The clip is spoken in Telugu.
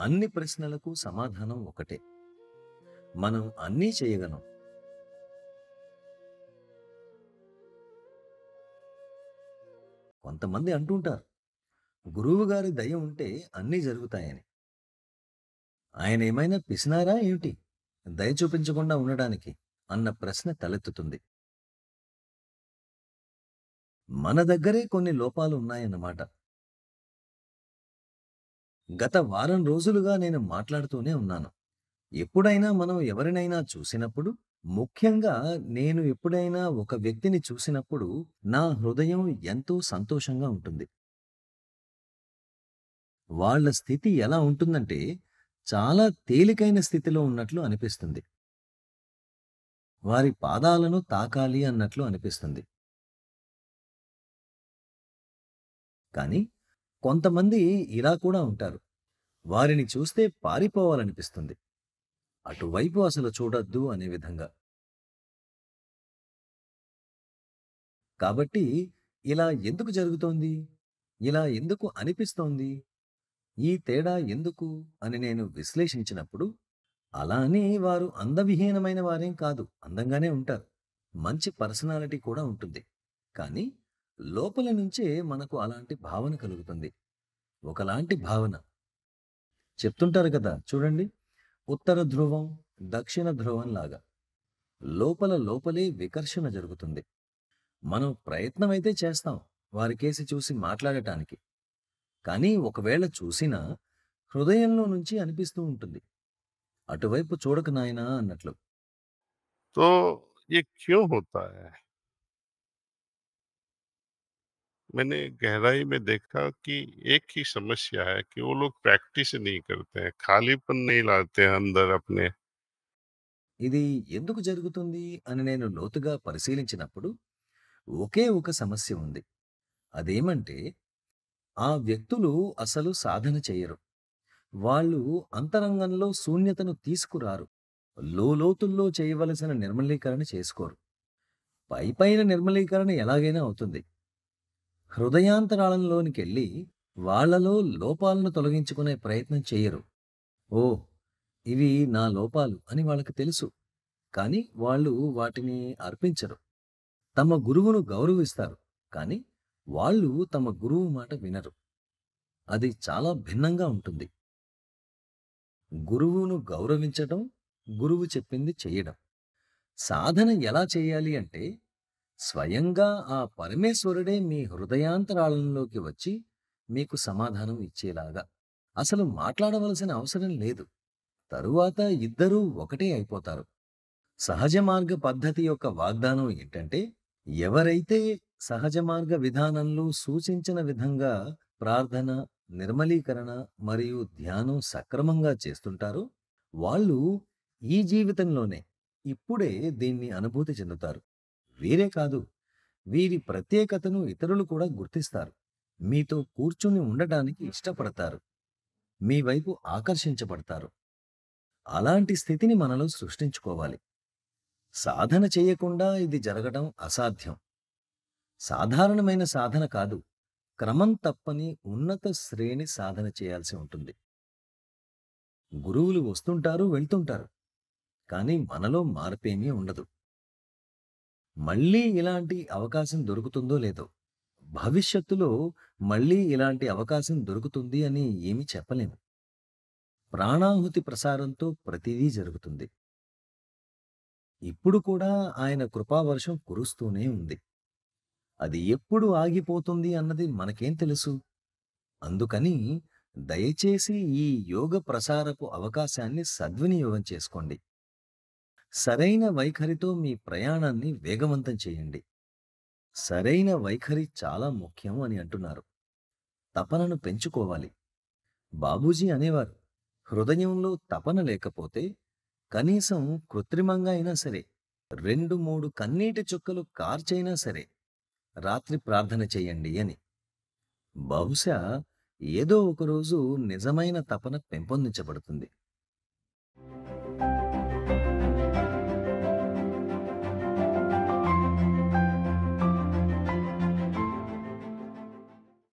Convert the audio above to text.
అన్ని ప్రశ్నలకు సమాధానం ఒకటే. మనం అన్నీ చేయగలం. కొంతమంది అంటుంటారు, గురువుగారి దయ ఉంటే అన్నీ జరుగుతాయని. ఆయనేమైనా పిసినారా ఏమిటి దయ చూపించకుండా ఉండడానికి అన్న ప్రశ్న తలెత్తుతుంది. మన దగ్గరే కొన్ని లోపాలు ఉన్నాయన్నమాట. గత వారం రోజులుగా నేను మాట్లాడుతూనే ఉన్నాను. ఎప్పుడైనా మనం ఎవరినైనా చూసినప్పుడు, ముఖ్యంగా నేను ఎప్పుడైనా ఒక వ్యక్తిని చూసినప్పుడు నా హృదయం ఎంతో సంతోషంగా ఉంటుంది. వాళ్ళ స్థితి ఎలా ఉంటుందంటే, చాలా తేలికైన స్థితిలో ఉన్నట్లు అనిపిస్తుంది. వారి పాదాలను తాకాలి అన్నట్లు అనిపిస్తుంది. కానీ కొంతమంది ఇలా కూడా ఉంటారు. వారిని చూస్తే పారిపోవాలనిపిస్తుంది. అటువైపు అసలు చూడొద్దు అనే విధంగా. కాబట్టి ఇలా ఎందుకు జరుగుతోంది? ఇలా ఎందుకు అనిపిస్తోంది? ఈ తేడా ఎందుకు అని నేను విశ్లేషించినప్పుడు, అలా అని వారు అందవిహీనమైన వారేం కాదు. అందంగానే ఉంటారు. మంచి పర్సనాలిటీ కూడా ఉంటుంది. కానీ లోపల నుంచే మనకు అలాంటి భావన కలుగుతుంది. ఒకలాంటి భావన. చెప్తుంటారు కదా! చూడండి. ఉత్తర ధ్రువం, దక్షిణ ధ్రువం లాగా. లోపల లోపలే వికర్షణ జరుగుతుంది. మనం ప్రయత్నమైతే చేస్తాం వారికేసి చూసి మాట్లాడటానికి. కానీ ఒకవేళ చూసినా హృదయంలో నుంచి అనిపిస్తూ ఉంటుంది. అటువైపు చూడకు నాయనా అన్నట్లు. तो ये क्यों होता है? मैंने गहराई में देखा कि एक ही समस्या है कि वो लोग प्रैक्टिस नहीं करते हैं, खालीपन नहीं लाते हैं अंदर अपने। ఇది ఎందుకు जరుగుతుంది అని నేను లోతుగా పరిశీలించినప్పుడు ఒకే ఒక సమస్య ఉంది. అదేమంటే ఆ వ్యక్తులు అసలు సాధన చెయ్యరు. వాళ్ళు అంతరంగంలో శూన్యతను తీసుకురారు. లోతుల్లో చేయవలసిన నిర్మలీకరణ చేసుకోరు. పైపైన నిర్మలీకరణ ఎలాగైనా అవుతుంది. హృదయాంతరాళంలోనికెళ్ళి వాళ్ళలో లోపాలను తొలగించుకునే ప్రయత్నం చెయ్యరు. ఓహ్! ఇవి నా లోపాలు అని వాళ్ళకి తెలుసు. కానీ వాళ్ళు వాటిని అర్పించరు. తమ గురువును గౌరవిస్తారు. కానీ వాళ్ళు తమ గురువు మాట వినరు. అది చాలా భిన్నంగా ఉంటుంది. గురువును గౌరవించటం, గురువు చెప్పింది చెయ్యడం. సాధన ఎలా చేయాలి అంటే, స్వయంగా ఆ పరమేశ్వరుడే మీ హృదయాంతరాళంలోకి వచ్చి మీకు సమాధానం ఇచ్చేలాగా. అసలు మాట్లాడవలసిన అవసరం లేదు. తరువాత ఇద్దరూ ఒకటే అయిపోతారు. సహజ మార్గ పద్ధతి యొక్క వాగ్దానం ఏంటంటే, ఎవరైతే సహజ మార్గ విధానంలో సూచించిన విధంగా ప్రార్థన, నిర్మలీకరణ మరియు ధ్యానం సక్రమంగా చేస్తుంటారో, వాళ్ళు ఈ జీవితంలోనే, ఇప్పుడే దీన్ని అనుభూతి చెందుతారు. వీరే కాదు, వీరి ప్రత్యేకతను ఇతరులు కూడా గుర్తిస్తారు. మీతో కూర్చుని ఉండటానికి ఇష్టపడతారు. మీ వైపు ఆకర్షించబడతారు. అలాంటి స్థితిని మనలో సృష్టించుకోవాలి. సాధన చేయకుండా ఇది జరగడం అసాధ్యం. సాధారణమైన సాధన కాదు. క్రమం తప్పని ఉన్నత శ్రేణి సాధన చేయాల్సి ఉంటుంది. గురువులు వస్తుంటారు, వెళ్తుంటారు. కానీ మనలో మార్పేమీ ఉండదు. మళ్ళీ ఇలాంటి అవకాశం దొరుకుతుందో లేదో. భవిష్యత్తులో మళ్ళీ ఇలాంటి అవకాశం దొరుకుతుంది అని ఏమీ చెప్పలేము. ప్రాణాహుతి ప్రసారంతో ప్రతిదీ జరుగుతుంది. ఇప్పుడు కూడా ఆయన కృపావర్షం కురుస్తూనే ఉంది. అది ఎప్పుడు ఆగిపోతుంది అన్నది మనకేం తెలుసు? అందుకని దయచేసి ఈ యోగ ప్రసారపు అవకాశాన్ని సద్వినియోగం చేసుకోండి. సరైన వైఖరితో మీ ప్రయాణాన్ని వేగవంతం చేయండి. సరైన వైఖరి చాలా ముఖ్యం అని అంటున్నారు. తపనను పెంచుకోవాలి. బాబూజీ అనేవారు, హృదయంలో తపన లేకపోతే కనీసం కృత్రిమంగా అయినా సరే 2, 3 కన్నీటి చుక్కలు కార్చైనా సరే రాత్రి ప్రార్థన చెయ్యండి అని. బహుశా ఏదో ఒకరోజు నిజమైన తపన పెంపొందించబడుతుంది.